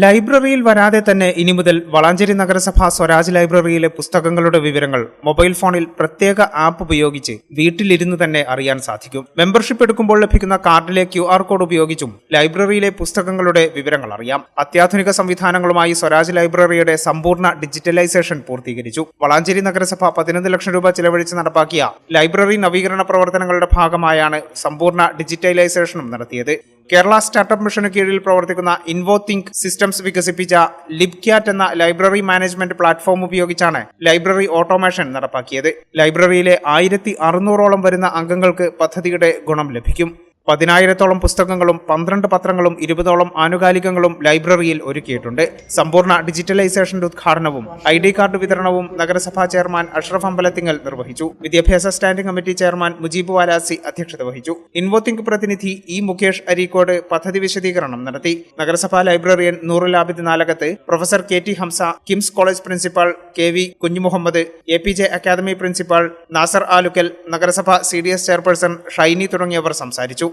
ലൈബ്രറിയിൽ വരാതെ തന്നെ ഇനി മുതൽ വളാഞ്ചേരി നഗരസഭ സ്വരാജ് ലൈബ്രറിയിലെ പുസ്തകങ്ങളുടെ വിവരങ്ങൾ മൊബൈൽ ഫോണിൽ പ്രത്യേക ആപ്പ് ഉപയോഗിച്ച് വീട്ടിലിരുന്ന് തന്നെ അറിയാൻ സാധിക്കും. മെമ്പർഷിപ്പ് എടുക്കുമ്പോൾ ലഭിക്കുന്ന കാർഡിലെ QR കോഡ് ഉപയോഗിച്ചും ലൈബ്രറിയിലെ പുസ്തകങ്ങളുടെ വിവരങ്ങൾ അറിയാം. അത്യാധുനിക സംവിധാനങ്ങളുമായി സ്വരാജ് ലൈബ്രറിയുടെ സമ്പൂർണ്ണ ഡിജിറ്റലൈസേഷൻ പൂർത്തീകരിച്ചു. വളാഞ്ചേരി നഗരസഭ 11 ലക്ഷം രൂപ ചിലവഴിച്ച് നടപ്പാക്കിയ ലൈബ്രറി നവീകരണ പ്രവർത്തനങ്ങളുടെ ഭാഗമായാണ് സമ്പൂർണ്ണ ഡിജിറ്റലൈസേഷനും നടത്തിയത്. കേരള സ്റ്റാർട്ടപ്പ് മിഷന് കീഴിൽ പ്രവർത്തിക്കുന്ന ഇൻവോതിങ്ക് സിസ്റ്റംസ് വികസിപ്പിച്ച ലിബ്ക്യാറ്റ് എന്ന ലൈബ്രറി മാനേജ്മെന്റ് പ്ലാറ്റ്ഫോം ഉപയോഗിച്ചാണ് ലൈബ്രറി ഓട്ടോമേഷൻ നടപ്പാക്കിയത്. ലൈബ്രറിയിലെ 1600ഓളം വരുന്ന അംഗങ്ങൾക്ക് പദ്ധതിയുടെ ഗുണം ലഭിക്കും. 10,000-ഓളം പുസ്തകങ്ങളും 12 പത്രങ്ങളും 20ഓളം ആനുകാലികങ്ങളും ലൈബ്രറിയിൽ ഒരുക്കിയിട്ടുണ്ട്. സമ്പൂർണ്ണ ഡിജിറ്റലൈസേഷന്റെ ഉദ്ഘാടനവും ID കാർഡ് വിതരണവും നഗരസഭാ ചെയർമാൻ അഷ്റഫ് അമ്പലത്തിങ്ങൽ നിർവഹിച്ചു. വിദ്യാഭ്യാസ സ്റ്റാൻഡിംഗ് കമ്മിറ്റി ചെയർമാൻ മുജീബ് വാലാസി അധ്യക്ഷത വഹിച്ചു. ഇൻവോതിങ്ക് പ്രതിനിധി മുകേഷ് അരീക്കോട് പദ്ധതി വിശദീകരണം നടത്തി. നഗരസഭാ ലൈബ്രറിയൻ നൂറുൽ ആബിദ് നാലകത്ത്, professor KT Hamsa, KIMS college principal KV Kunjumuhammad, APJ academy principal Nasar Alukkal, നഗരസഭ CDS ചെയർപേഴ്സൺ ഷൈനി തുടങ്ങിയവർ സംസാരിച്ചു.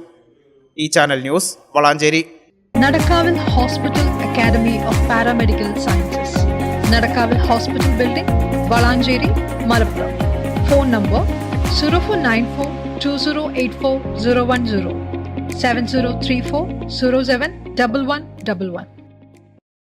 ഈ ചാനൽ ന്യൂസ് വളാഞ്ചേരി. നടക്കാവിൽ hospital academy of paramedical sciences, നടക്കാവിൽ hospital building, Valanchery, Malappuram. Phone number 04942084 010 7034 07 1111.